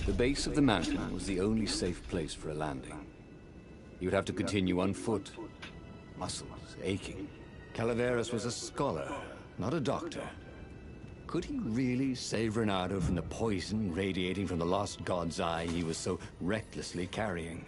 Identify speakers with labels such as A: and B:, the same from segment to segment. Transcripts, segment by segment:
A: The base of the mountain was the only safe place for a landing. He would have to continue on foot, muscles aching. Calaveras was a scholar, not a doctor. Could he really save Renato from the poison radiating from the lost god's eye he was so recklessly carrying?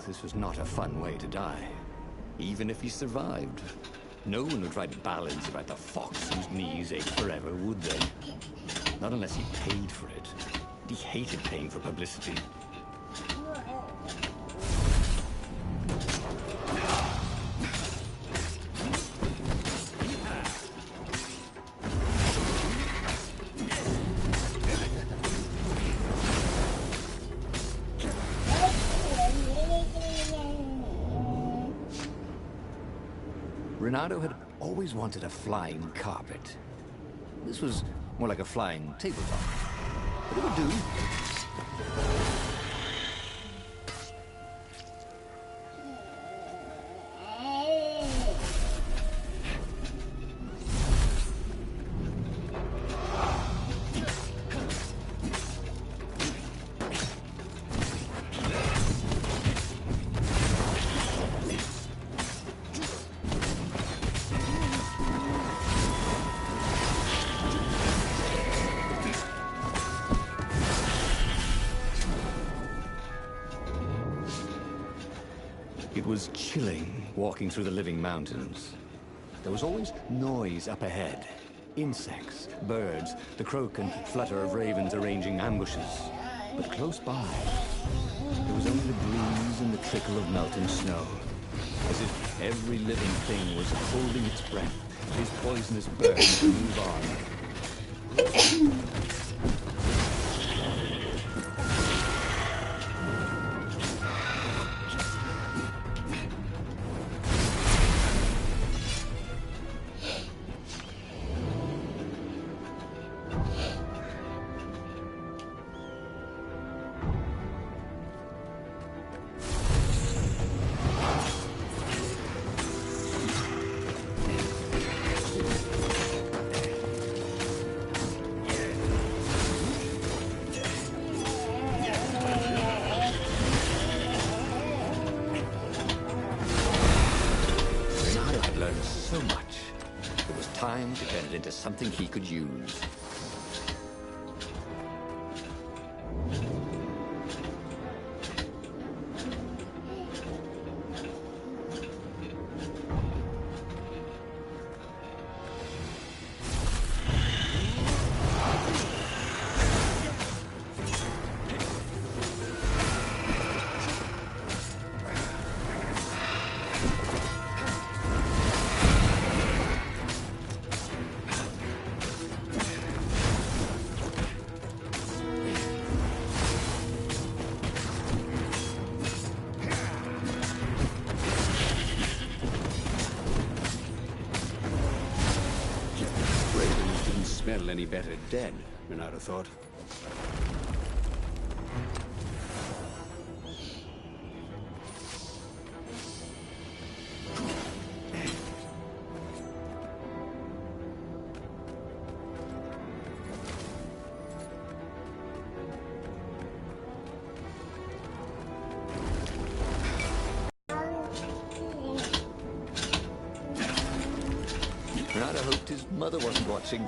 A: This was not a fun way to die. Even if he survived, no one would write ballads about the fox whose knees ached forever, would they? Not unless he paid for it. He hated paying for publicity. Renato had always wanted a flying carpet. This was more like a flying tabletop, but it would do. It was chilling walking through the living mountains. There was always noise up ahead. Insects, birds, the croak and flutter of ravens arranging ambushes. But close by, there was only the breeze and the trickle of melting snow. As if every living thing was holding its breath, his poisonous burn to move on. So much. It was time to turn it into something he could use. Smell any better dead, Renato thought. Renato hoped his mother wasn't watching.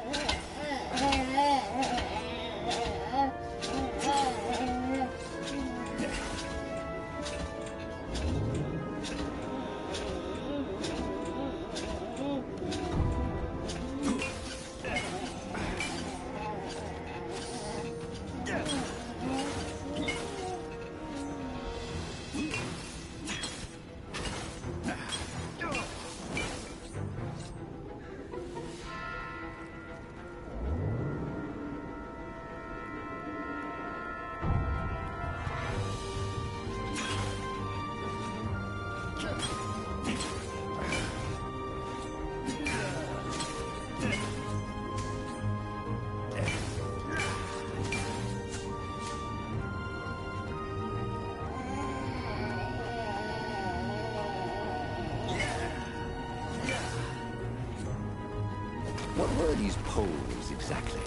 A: What were these poles exactly?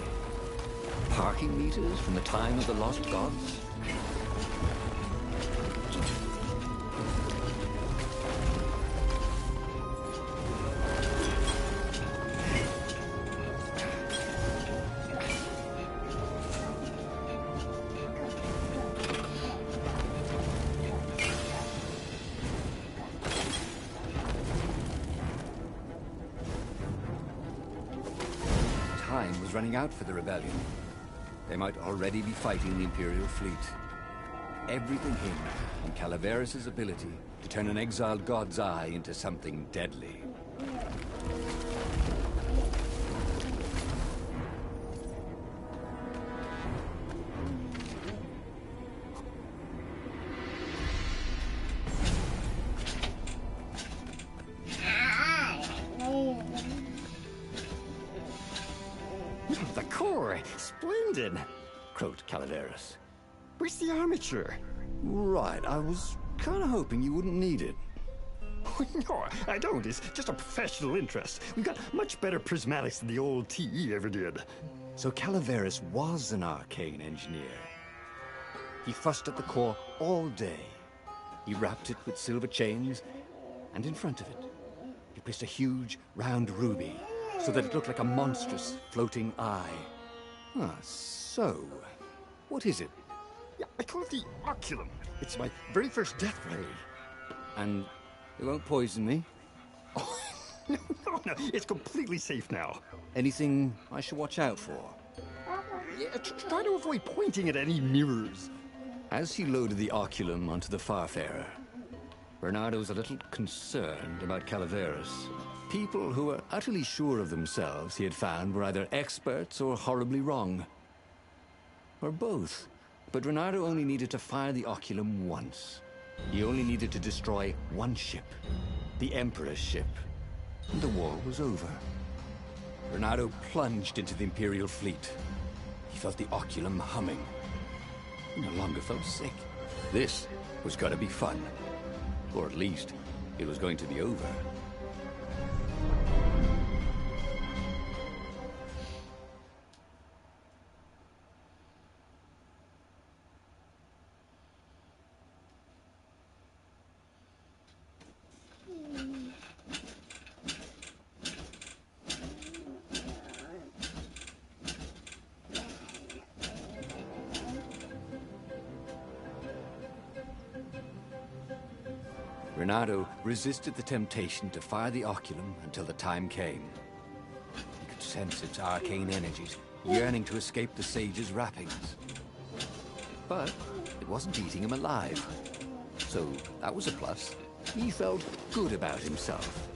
A: Parking meters from the time of the lost gods? Time was running out for the rebellion. They might already be fighting the Imperial fleet. Everything hinged on Calaveras' ability to turn an exiled god's eye into something deadly.
B: The core! Splendid!
A: Croaked Calaveras.
B: Where's the armature?
A: Right, I was kind of hoping you wouldn't need it.
B: No, I don't. It's just a professional interest. We've got much better prismatics than the old TE ever did.
A: So Calaveras was an arcane engineer. He fussed at the core all day. He wrapped it with silver chains, and in front of it, he placed a huge, round ruby, so that it looked like a monstrous, floating eye. Ah, so, what is it?
B: Yeah, I call it the oculum. It's my very first death ray.
A: And it won't poison me?
B: Oh, no, it's completely safe now.
A: Anything I should watch out for?
B: Yeah, try to avoid pointing at any mirrors.
A: As he loaded the oculum onto the Farfarer, Bernardo was a little concerned about Calaveras. People who were utterly sure of themselves, he had found, were either experts or horribly wrong. Or both. But Bernardo only needed to fire the oculum once. He only needed to destroy one ship, the Emperor's ship, and the war was over. Bernardo plunged into the Imperial fleet. He felt the oculum humming. He no longer felt sick. This was going to be fun. Or at least, it was going to be over. Bernardo resisted the temptation to fire the oculum until the time came. He could sense its arcane energies, yearning to escape the sage's wrappings. But it wasn't eating him alive. So that was a plus. He felt good about himself.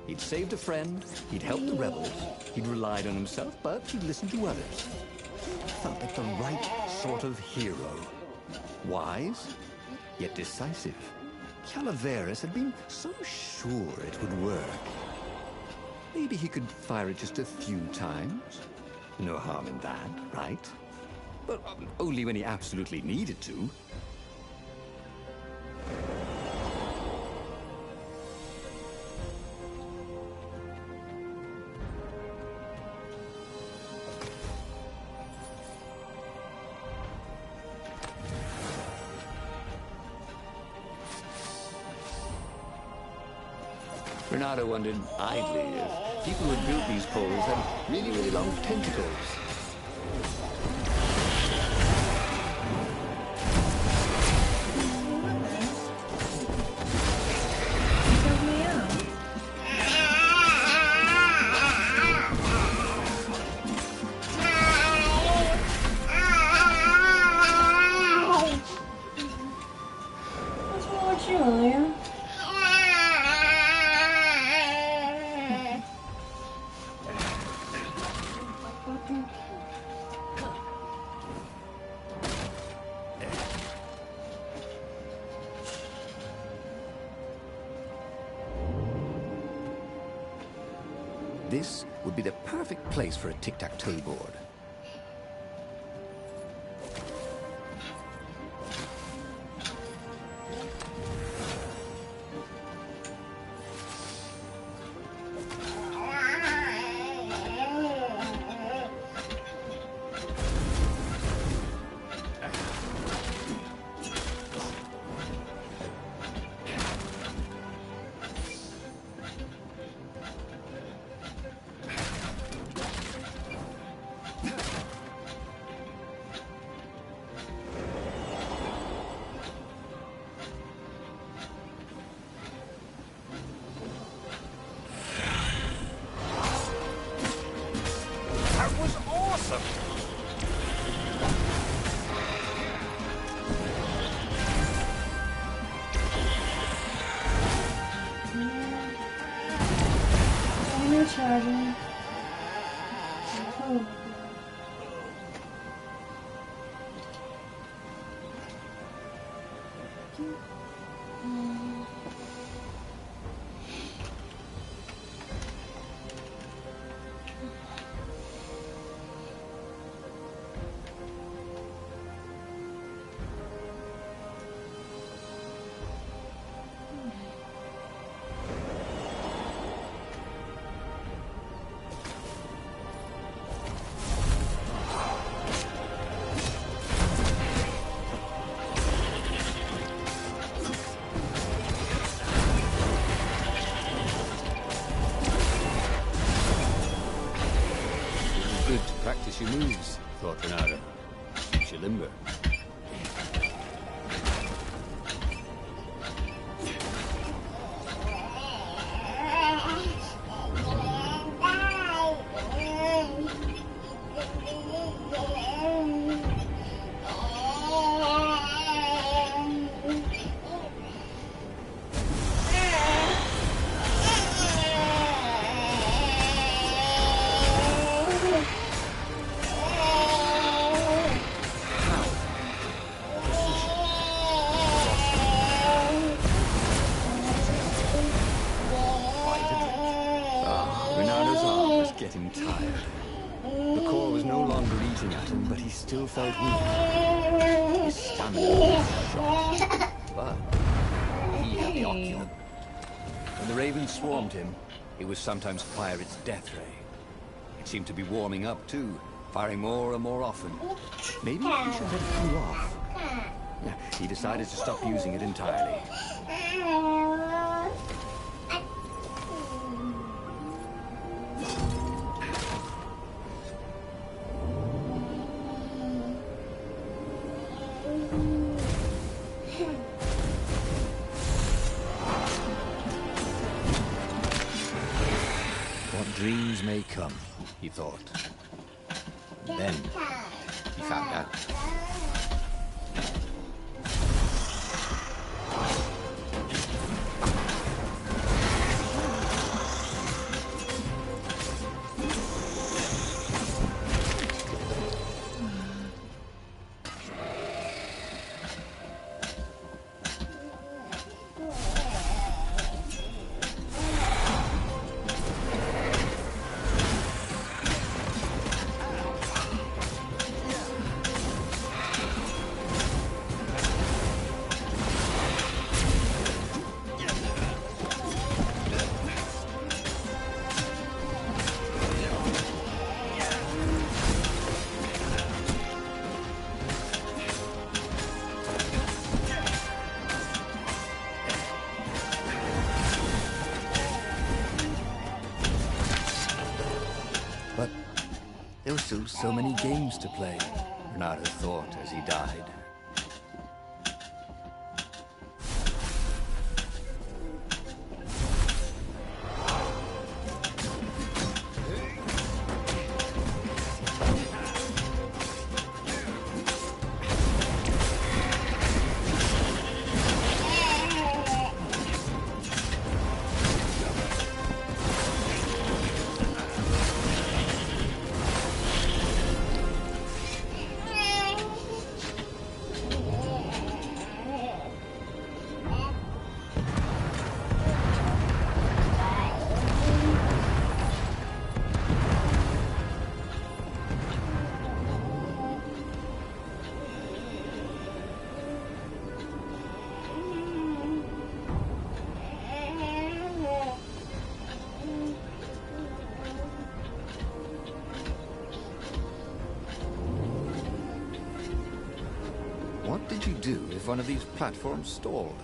A: He'd saved a friend, he'd helped the rebels, he'd relied on himself, but he'd listened to others. He felt like the right sort of hero. Wise, yet decisive. Calaveras had been so sure it would work. Maybe he could fire it just a few times. No harm in that, right? But only when he absolutely needed to. Bernardo wondered idly if people who had built these poles had really, really long tentacles.
C: What's wrong with you, Leah? Okay.
A: This would be the perfect place for a tic-tac-toe board.
C: Charging. Oh.
A: Good to practice your moves, thought Renata. Keeps you limber. Getting tired. The core was no longer eating at him, but he still felt weak. His stamina was shot, but he had the ocular. When the ravens swarmed him, it would sometimes fire its death ray. It seemed to be warming up too, firing more and more often. Maybe he should let it cool off. Yeah, he decided to stop using it entirely. Dreams may come, he thought. Then he found out. But there were still so many games to play, Renata thought as he died. if one of these platforms stalled.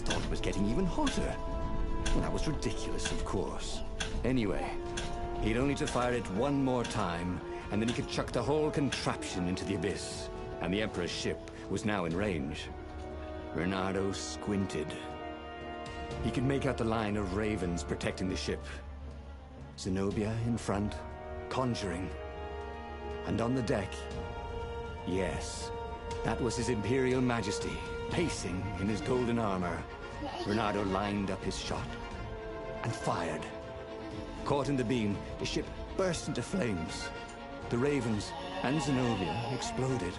A: Thought it was getting even hotter. Well, that was ridiculous, of course. Anyway, he'd only to fire it one more time, and then he could chuck the whole contraption into the abyss. And the Emperor's ship was now in range. Reynardo squinted. He could make out the line of ravens protecting the ship. Zenobia in front, conjuring. And on the deck, yes, that was His Imperial Majesty, pacing in his golden armor. Reynardo lined up his shot and fired. Caught in the beam, the ship burst into flames. The ravens and Zenobia exploded.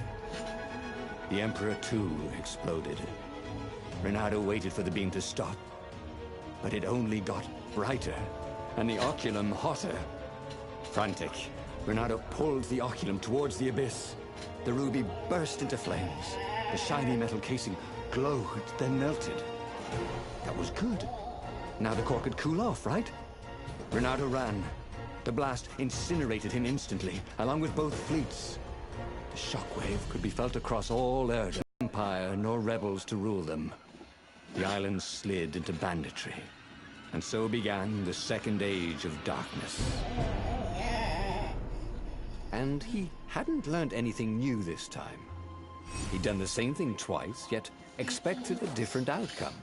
A: The Emperor too exploded. Reynardo waited for the beam to stop, but it only got brighter, and the oculum hotter. Frantic, Reynardo pulled the oculum towards the abyss. The ruby burst into flames. The shiny metal casing glowed, then melted. That was good. Now the core could cool off, right? Reynardo ran. The blast incinerated him instantly, along with both fleets. The shockwave could be felt across all Earth. No empire nor rebels to rule them. The islands slid into banditry. And so began the Second Age of Darkness. And he hadn't learned anything new this time. He'd done the same thing twice, yet expected a different outcome.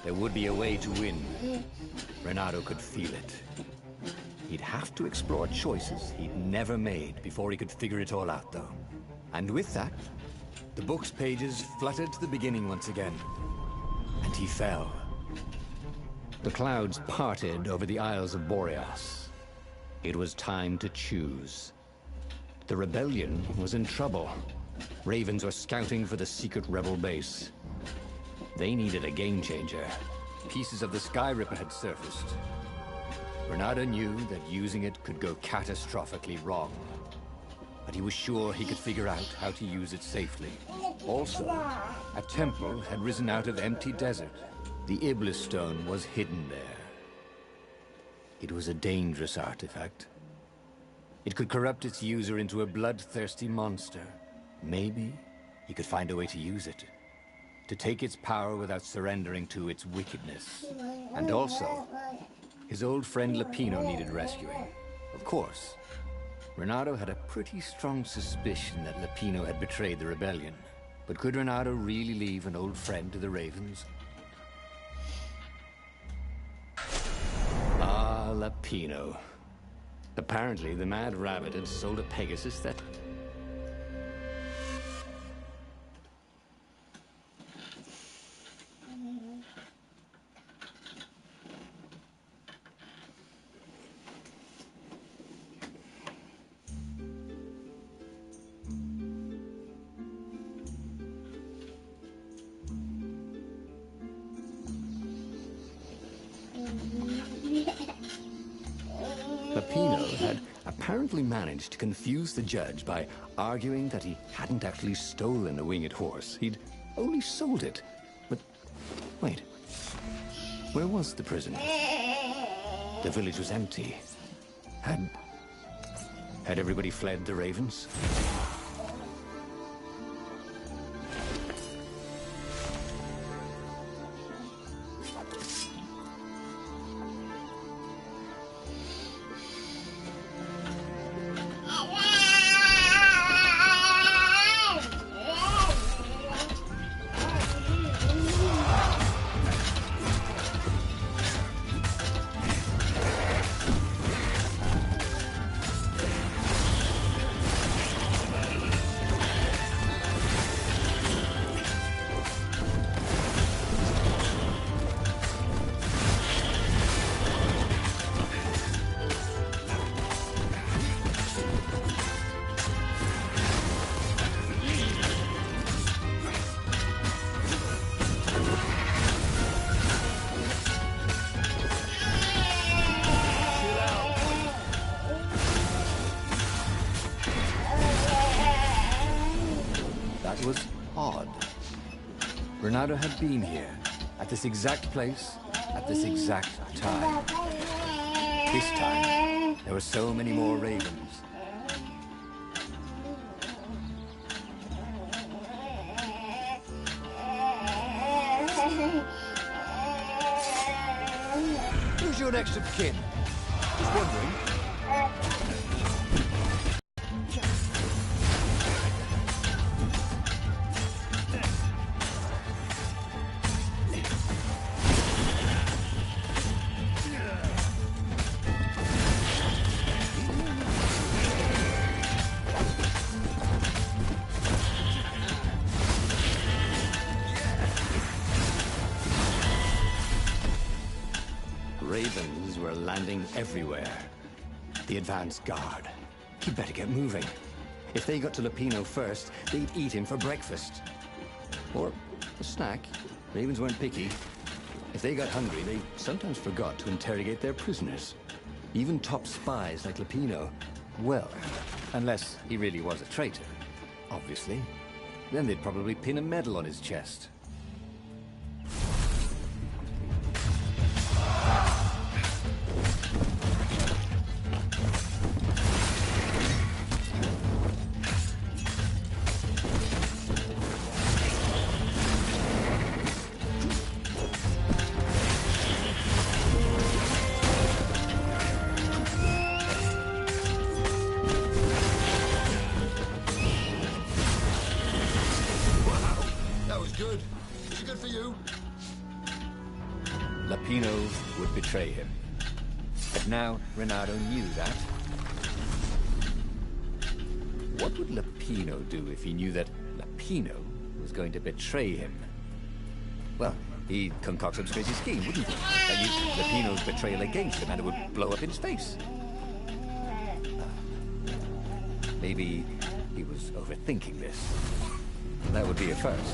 A: There would be a way to win. Reynardo could feel it. He'd have to explore choices he'd never made before he could figure it all out, though. And with that, the book's pages fluttered to the beginning once again. And he fell. The clouds parted over the Isles of Boreas. It was time to choose. The rebellion was in trouble. Ravens were scouting for the secret rebel base. They needed a game changer. Pieces of the Sky Ripper had surfaced. Reynardo knew that using it could go catastrophically wrong. But he was sure he could figure out how to use it safely. Also, a temple had risen out of empty desert. The Iblis stone was hidden there. It was a dangerous artifact. It could corrupt its user into a bloodthirsty monster. Maybe he could find a way to use it. To take its power without surrendering to its wickedness. And also, his old friend Lapino needed rescuing. Of course, Renato had a pretty strong suspicion that Lapino had betrayed the rebellion. But could Renato really leave an old friend to the Ravens? Ah, Lapino. Apparently, the Mad Rabbit had sold a Pegasus that... Lapino had apparently managed to confuse the judge by arguing that he hadn't actually stolen a winged horse. He'd only sold it. But wait, where was the prison? The village was empty. Had everybody fled the Ravens? That was odd. Renato had been here, at this exact place, at this exact time. This time, there were so many more Ravens. Who's your next of kin? Just wondering. Ravens were landing everywhere. The advance guard. He'd better get moving. If they got to Lapino first, they'd eat him for breakfast. Or a snack. Ravens weren't picky. If they got hungry, they sometimes forgot to interrogate their prisoners. Even top spies like Lapino. Well, unless he really was a traitor, obviously. Then they'd probably pin a medal on his chest.
D: Good. Is it good for you?
A: Lapino would betray him. But now Renato knew that. What would Lapino do if he knew that Lapino was going to betray him? Well, he'd concoct some crazy scheme, wouldn't he? And use Lapino's betrayal against him and it would blow up in his face. Maybe he was overthinking this. That would be a first.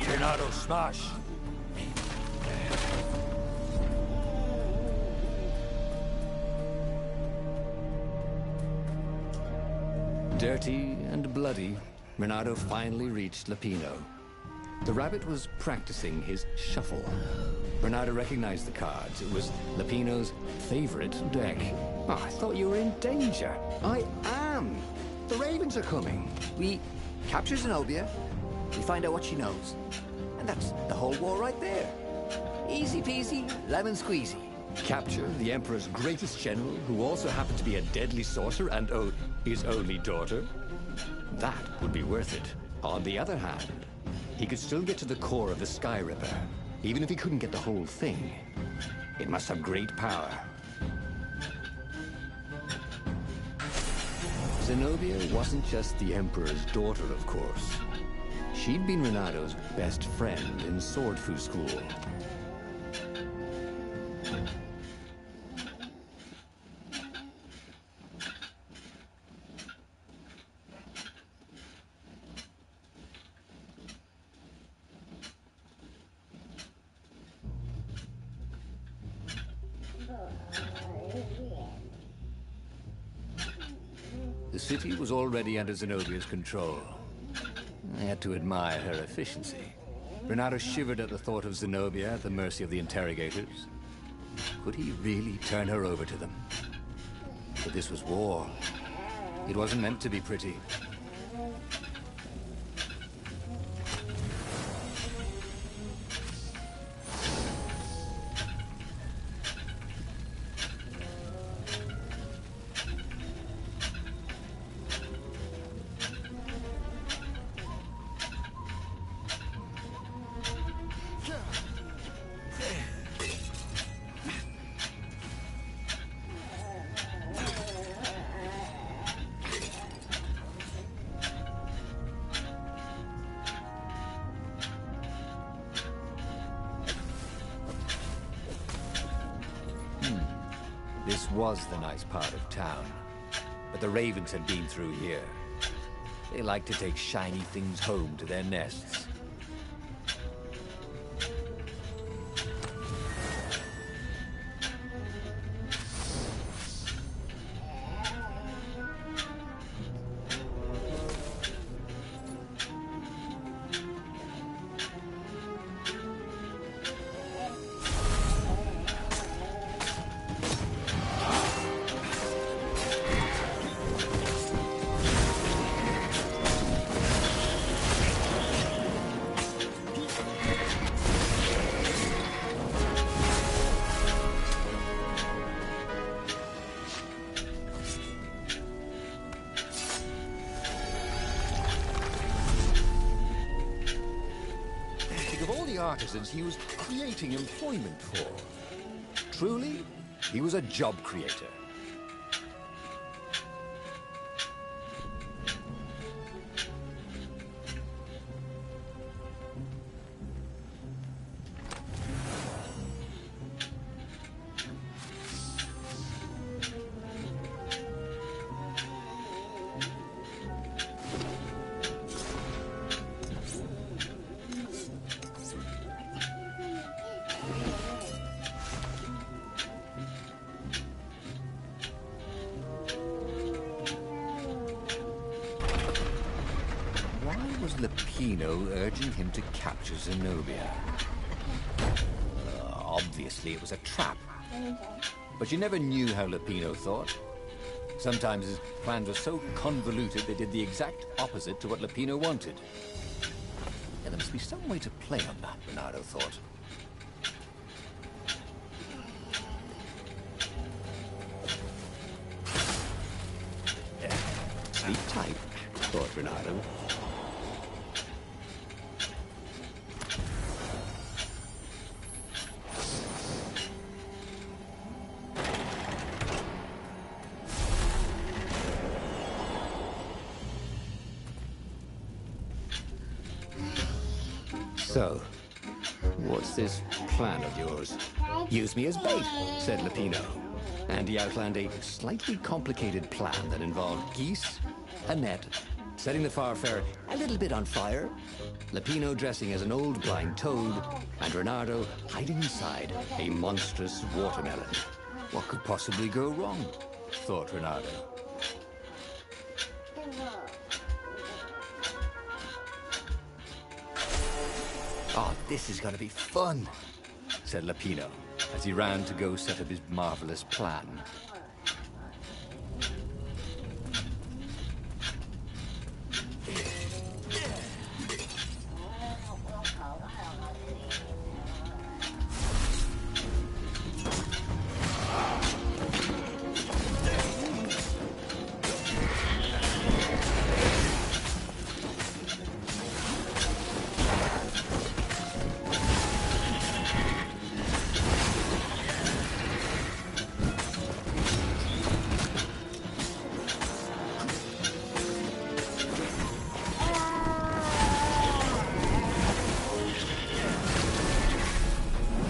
D: Renato, smash!
A: Dirty and bloody, Renato finally reached Lapino. The rabbit was practicing his shuffle. Renato recognized the cards. It was Lapino's favorite deck. Oh, I thought you were in danger. I am. The ravens are coming.
E: We capture Zenobia, we find out what she knows. And that's the whole war right there. Easy peasy, lemon squeezy.
A: Capture the Emperor's greatest general, who also happened to be a deadly sorcerer and his only daughter? That would be worth it. On the other hand, he could still get to the core of the Sky Ripper, even if he couldn't get the whole thing. It must have great power. Zenobia wasn't just the Emperor's daughter, of course. She'd been Renato's best friend in Sword Fu School. The city was already under Zenobia's control. I had to admire her efficiency. Renato shivered at the thought of Zenobia at the mercy of the interrogators. Could he really turn her over to them? But this was war. It wasn't meant to be pretty. This was the nice part of town, but the ravens had been through here. They like to take shiny things home to their nests. Artisans he was creating employment for. Truly, he was a job creator. Lapino urging him to capture Zenobia. Obviously, it was a trap. But you never knew how Lapino thought. Sometimes his plans were so convoluted they did the exact opposite to what Lapino wanted. Yeah, there must be some way to play on that, Renato thought. Sleep tight, thought Renato. So, what's this plan of yours? Use me as bait, said Lapino. And he outlined a slightly complicated plan that involved geese, a net, setting the Farfarer a little bit on fire, Lapino dressing as an old blind toad, and Renato hiding inside a monstrous watermelon. What could possibly go wrong? Thought Renato.
E: Oh, this is gonna be fun,
A: said Lapino, as he ran to go set up his marvelous plan.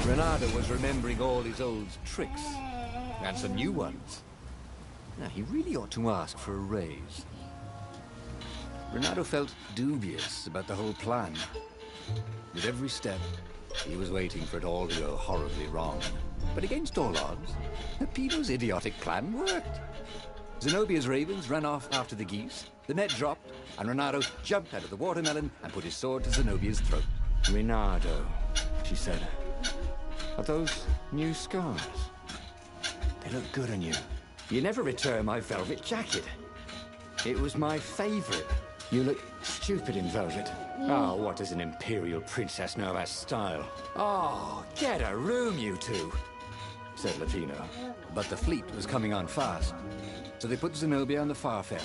A: Renato was remembering all his old tricks, and some new ones. Now, he really ought to ask for a raise. Renato felt dubious about the whole plan. With every step, he was waiting for it all to go horribly wrong. But against all odds, Peter's idiotic plan worked. Zenobia's ravens ran off after the geese, the net dropped, and Renato jumped out of the watermelon and put his sword to Zenobia's throat. Renato, she said. Are those new scars? They look good on you. You never returned my velvet jacket. It was my favorite. You look stupid in velvet. Oh, what does an imperial princess know about style? Oh, get a room, you two, said Lapino. But the fleet was coming on fast, so they put Zenobia on the Farfarer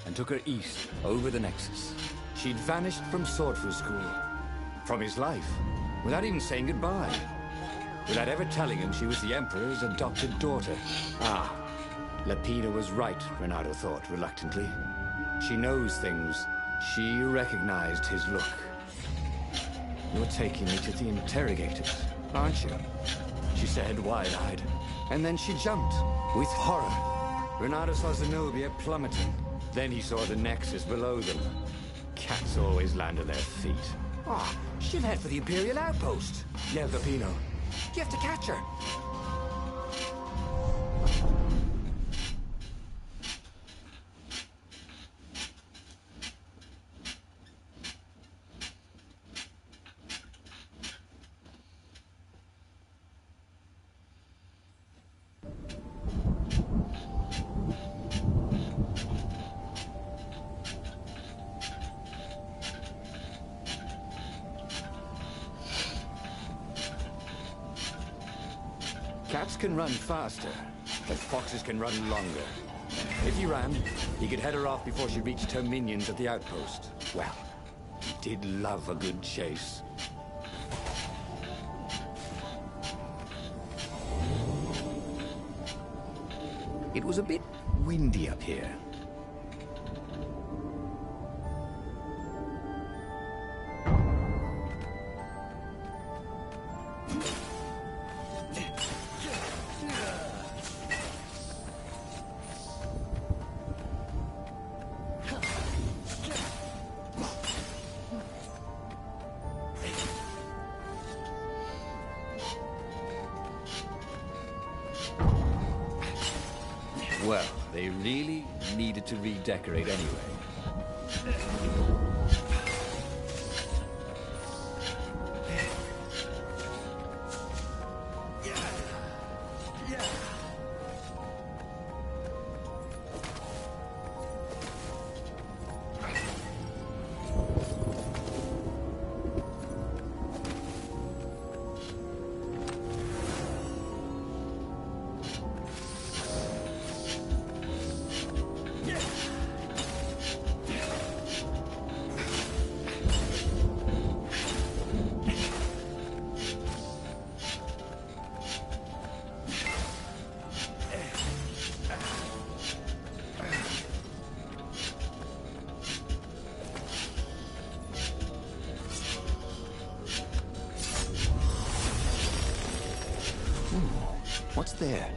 A: and took her east over the Nexus. She'd vanished from Swordfish School, from his life, without even saying goodbye. Without ever telling him she was the Emperor's adopted daughter. Ah, Lapino was right, Renato thought reluctantly. She knows things. She recognized his look. You're taking me to the interrogators, aren't you? She said, wide-eyed. And then she jumped, with horror. Renato saw Zenobia plummeting. Then he saw the Nexus below them. Cats always land on their feet. Ah, she'll head for the Imperial outpost, yelled Lapino. You have to catch her. Cats can run faster, but foxes can run longer. If he ran, he could head her off before she reached her minions at the outpost. Well, he did love a good chase. It was a bit windy up here. Well, they really needed to redecorate anyway. What's there?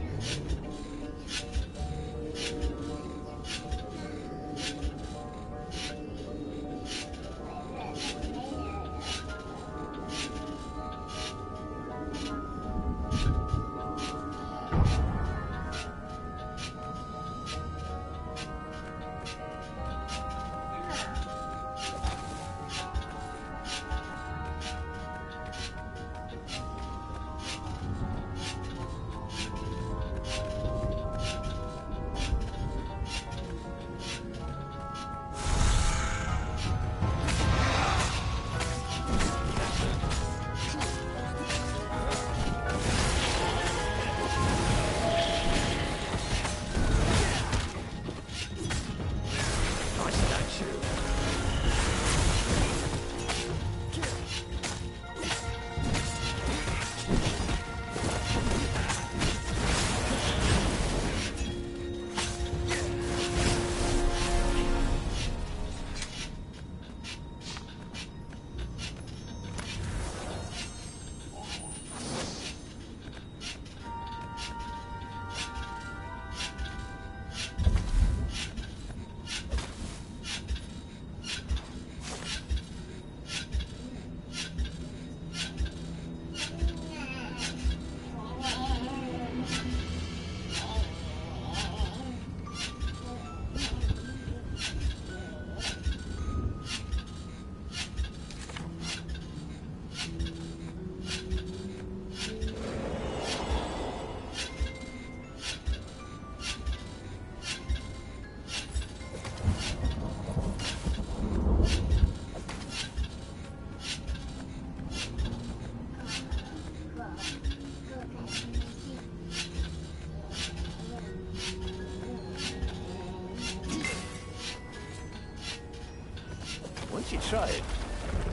E: you try it.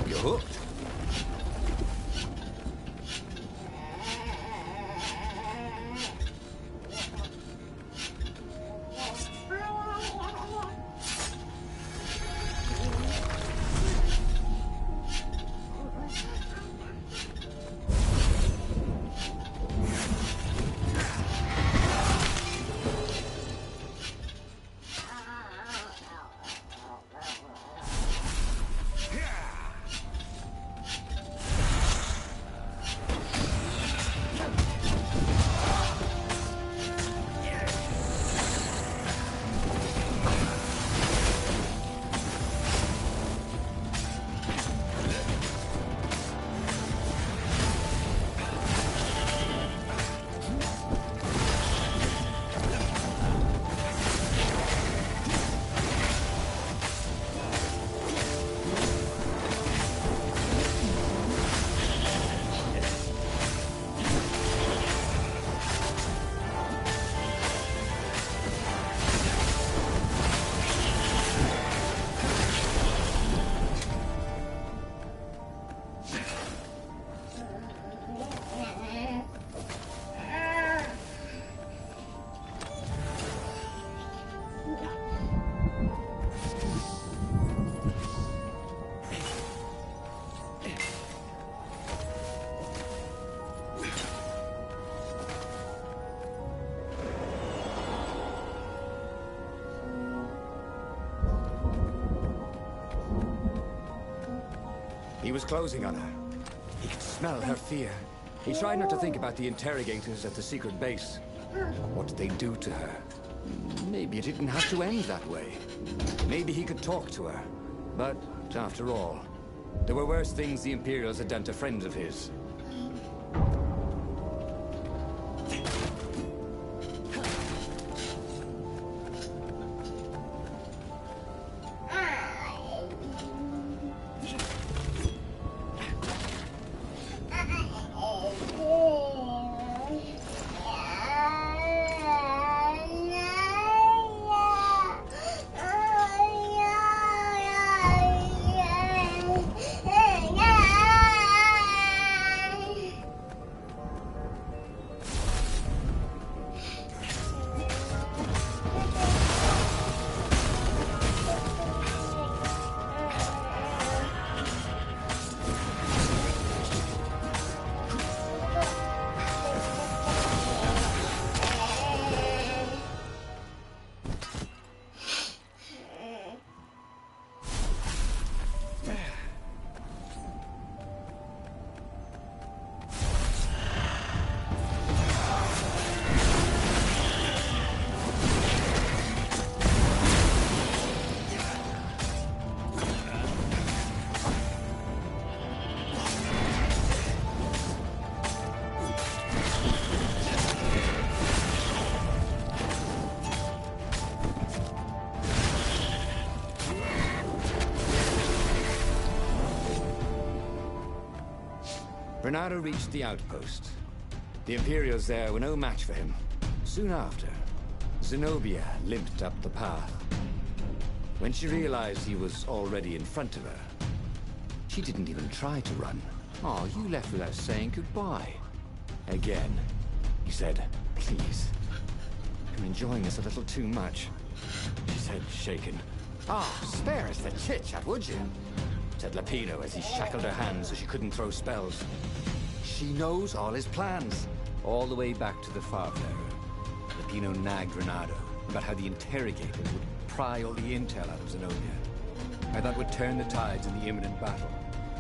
E: You're hooked.
A: He was closing on her. He could smell her fear. He tried not to think about the interrogators at the secret base. What did they do to her? Maybe it didn't have to end that way. Maybe he could talk to her. But, after all, there were worse things the Imperials had done to friends of his. Bernardo reached the outpost. The Imperials there were no match for him. Soon after, Zenobia limped up the path. When she realized he was already in front of her, she didn't even try to run. Oh, you left without saying goodbye. Again, he said, please. I'm enjoying this a little too much. She said, shaken. Spare us the chit-chat, would you? Said Lapino as he shackled her hands so she couldn't throw spells. She knows all his plans. All the way back to the Farfarer. Lapino nagged Renato about how the interrogators would pry all the intel out of Zenobia. How that would turn the tides in the imminent battle.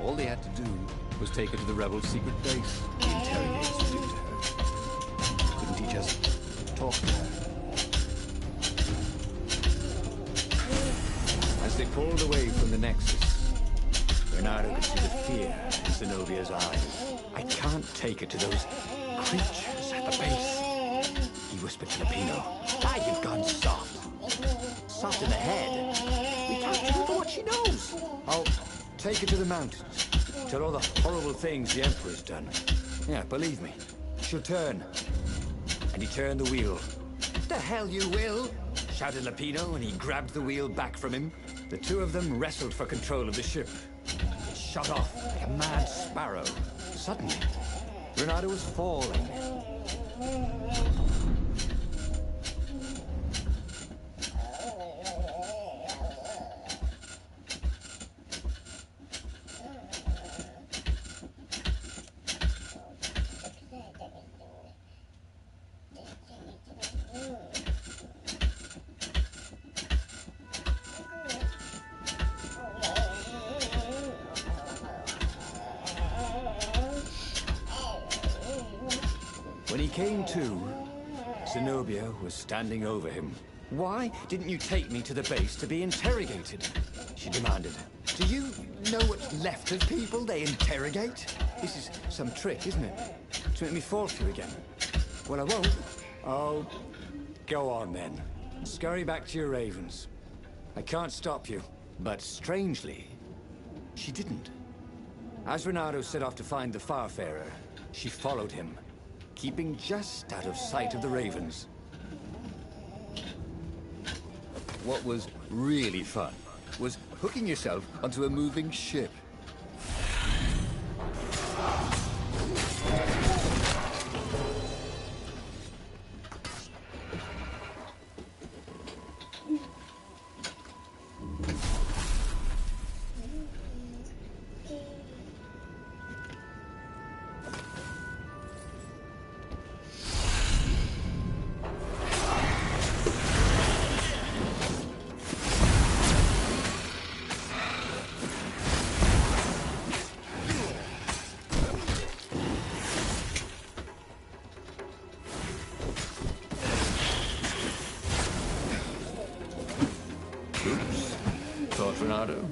A: All they had to do was take her to the rebel secret base. The interrogators would do to her. Couldn't he just talk to her? As they pulled away from the Nexus, Bernardo could see the fear in Zenobia's eyes. I can't take her to those creatures at the base, he whispered to Lapino. You've gone soft. Soft in the head. We can't tell her what she knows. I'll take her to the mountains. Tell all the horrible things the Emperor's done. Yeah, believe me. She'll turn. And he turned the wheel. The hell you will! Shouted Lapino, and he grabbed the wheel back from him. The two of them wrestled for control of the ship. It shot off like a mad sparrow. Suddenly, Renato was falling. When he came to, Zenobia was standing over him. Why didn't you take me to the base to be interrogated? She demanded. Do you know what's left of people they interrogate? This is some trick, isn't it? To make me fall for you again. Well, I won't. Oh, go on then. Scurry back to your ravens. I can't stop you. But strangely, she didn't. As Renato set off to find the Farfarer, she followed him, keeping just out of sight of the ravens. What was really fun was hooking yourself onto a moving ship. Renato.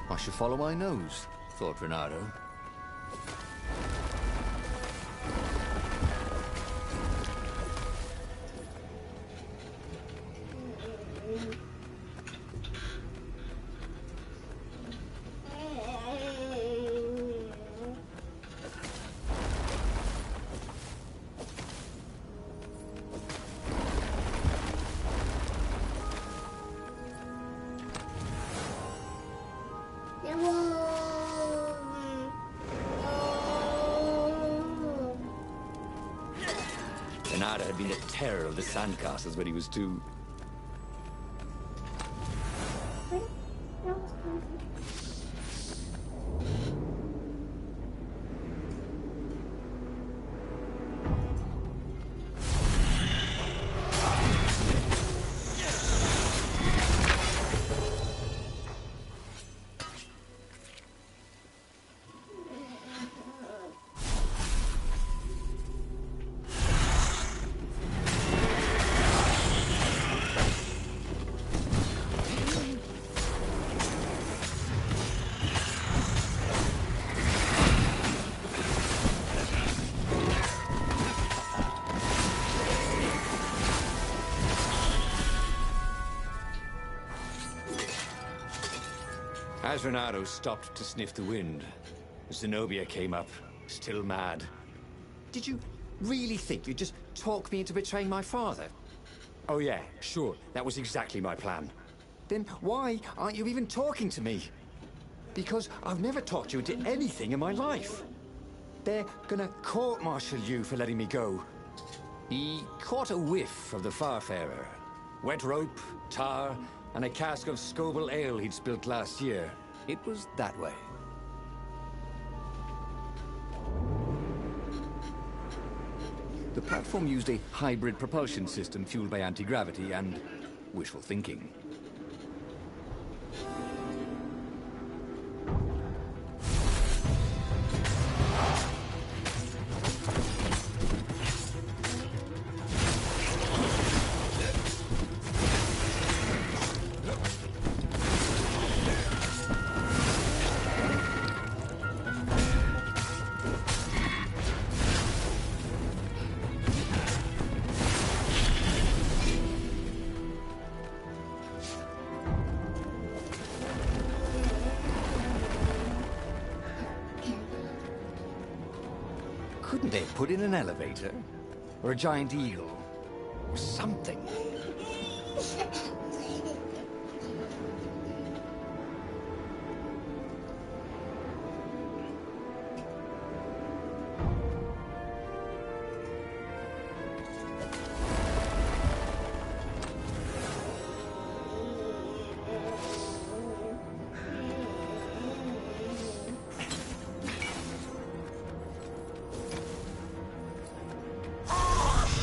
A: I should follow my nose, thought Renato. Renato had been a terror of the sandcastles when he was 2. As Renato stopped to sniff the wind, Zenobia came up, still mad. Did you really think you'd just talk me into betraying my father? Oh yeah, sure, that was exactly my plan. Then why aren't you even talking to me? Because I've never talked you into anything in my life. They're gonna court-martial you for letting me go. He caught a whiff of the Farfarer. Wet rope, tar, and a cask of Scoville ale he'd spilt last year. It was that way. The platform used a hybrid propulsion system fueled by anti-gravity and wishful thinking. Couldn't they put in an elevator? Or a giant eagle? Or something?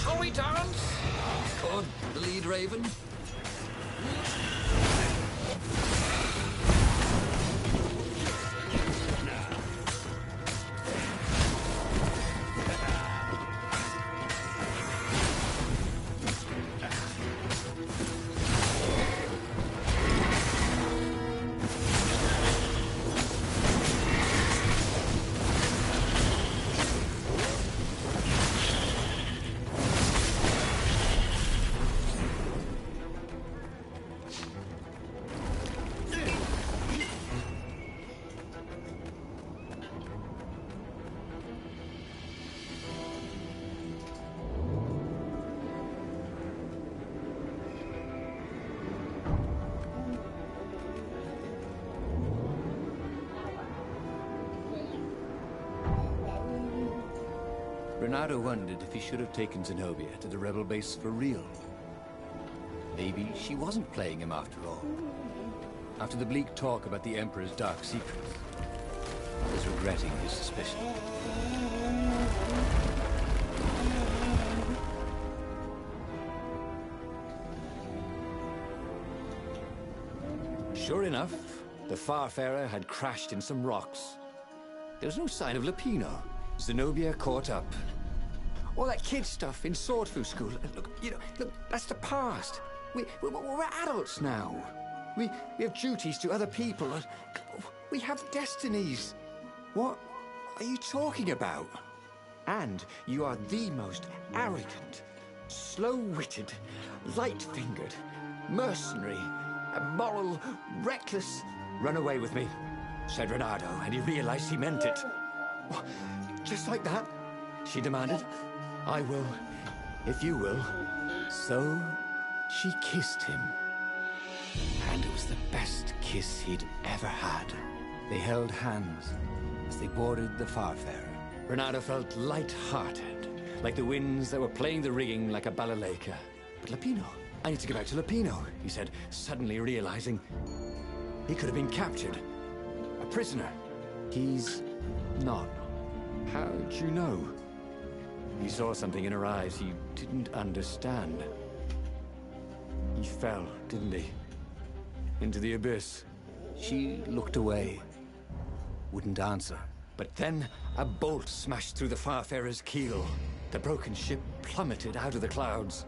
E: Are we dance? Come on, the lead raven.
A: Renato wondered if he should have taken Zenobia to the rebel base for real. Maybe she wasn't playing him after all. After the bleak talk about the Emperor's dark secrets, he was regretting his suspicion. Sure enough, the Farfarer had crashed in some rocks. There was no sign of Lupino. Zenobia caught up. All that kid stuff in Swordfu School. Look, that's the past. We're adults now. We have duties to other people. We have destinies. What are you talking about? And you are the most arrogant, slow-witted, light-fingered, mercenary, immoral, reckless... Run away with me, said Renato, and he realized he meant it. What? Just like that? She demanded. I will, if you will. So, she kissed him. And it was the best kiss he'd ever had. They held hands as they boarded the Farfarer. Renato felt light-hearted, like the winds that were playing the rigging like a balalaika. But Lupino, I need to get back to Lupino, he said, suddenly realizing he could have been captured. A prisoner. He's not. How'd you know? He saw something in her eyes he didn't understand. He fell, didn't he? Into the abyss. She looked away, wouldn't answer. But then a bolt smashed through the Farfarer's keel. The broken ship plummeted out of the clouds.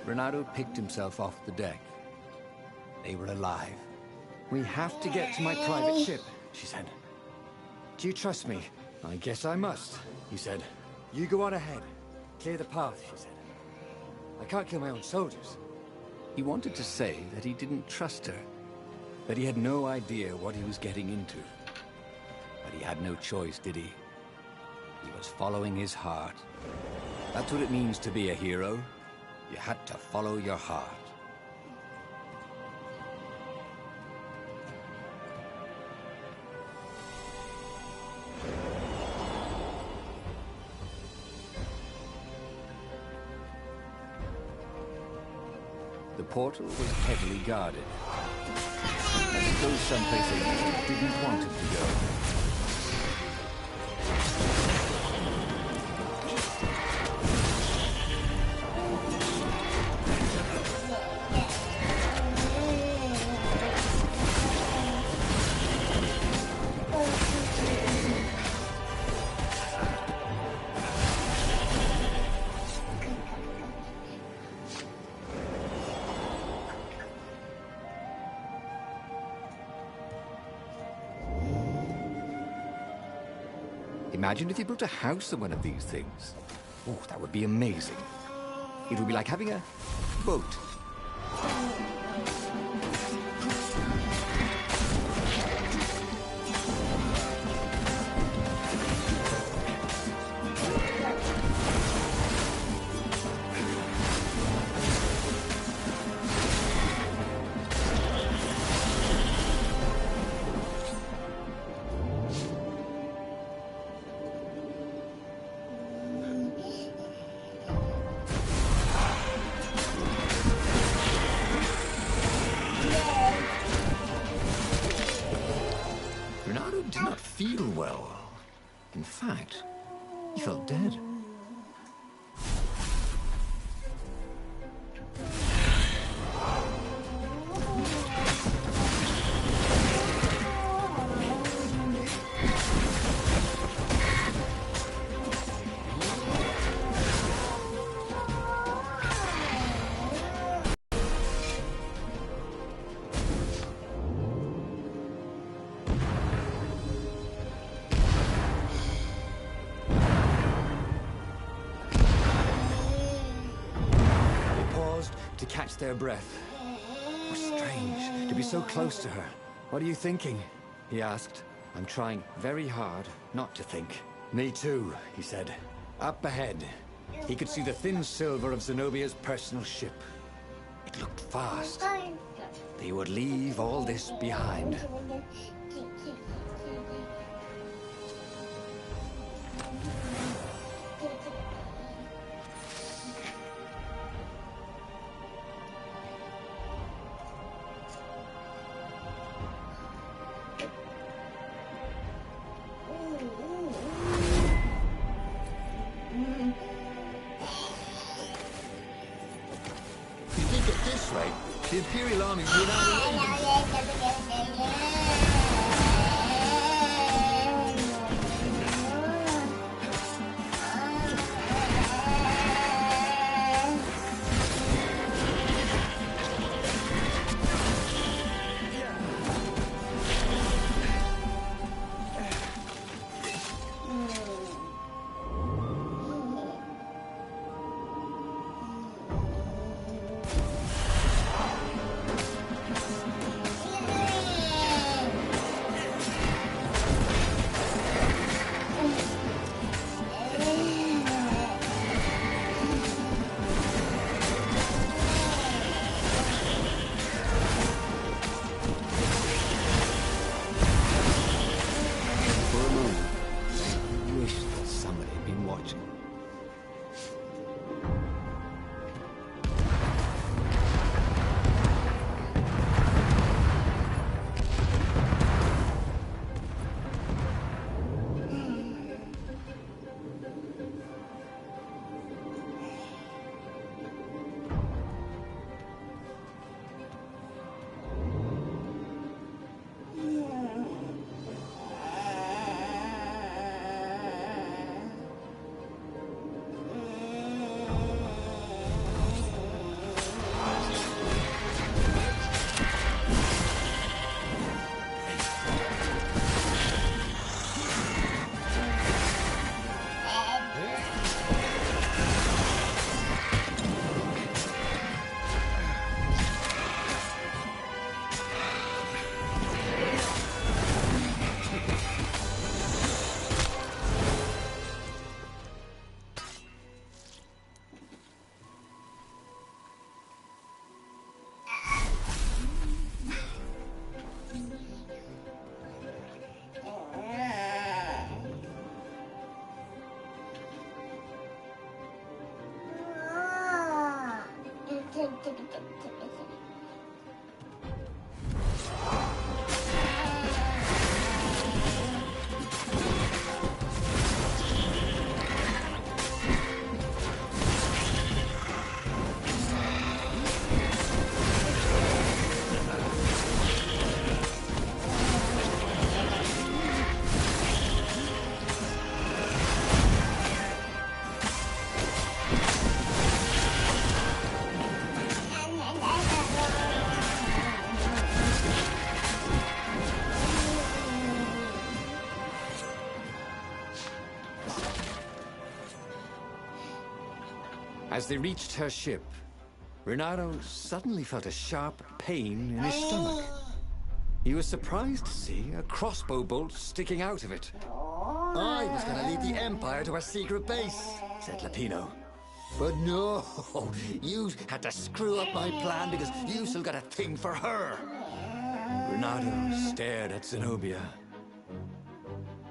A: Renato picked himself off the deck. They were alive. We have to get to my private ship, she said. Do you trust me? I guess I must, he said. You go on ahead. Clear the path, she said. I can't kill my own soldiers. He wanted to say that he didn't trust her, that he had no idea what he was getting into. But he had no choice, did he? He was following his heart. That's what it means to be a hero. You had to follow your heart. The portal was heavily guarded. Let's go someplace he didn't want it to go. Imagine if you built a house on one of these things. Oh, that would be amazing. It would be like having a boat. Did not feel well. In fact, he felt dead. To catch their breath. It was strange to be so close to her. What are you thinking? He asked. I'm trying very hard not to think. Me too, he said. Up ahead, he could see the thin silver of Zenobia's personal ship. It looked fast. They would leave all this behind. The Imperial army will As they reached her ship, Renato suddenly felt a sharp pain in his stomach. He was surprised to see a crossbow bolt sticking out of it.
D: I was gonna lead the Empire to our secret base,
A: Said Lapino.
D: but no, you had to screw up my plan because you still got a thing for her.
A: Renato stared at Zenobia.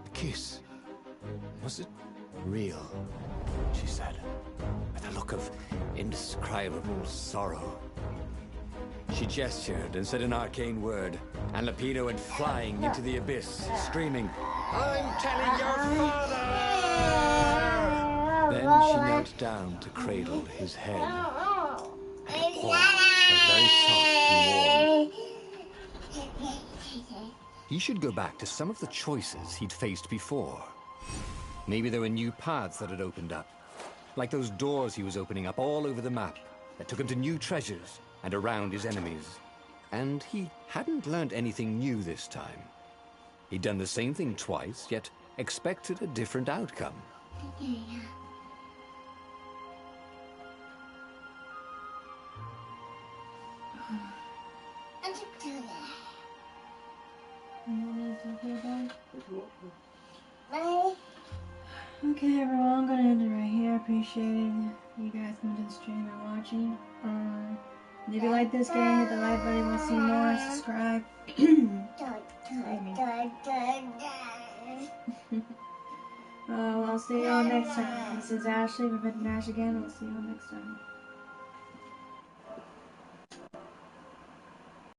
A: The kiss. Was it real? She said, with a look of indescribable sorrow. She gestured and said an arcane word, and Lapino went flying into the abyss, screaming, "I'm telling your father!" Then she knelt down to cradle his head, and her paws felt very soft and warm. He should go back to some of the choices he'd faced before. Maybe there were new paths that had opened up, like those doors he was opening up all over the map that took him to new treasures and around his enemies. And he hadn't learned anything new this time. He'd done the same thing twice, yet expected a different outcome.
C: Okay, everyone, I'm gonna end it right here. Appreciate you guys coming to the stream and watching. If you like this game, hit the like button. Want to see more? Subscribe. I'll see you all next time. This is Ashley with Vic&Ashley again. We'll see you all next time.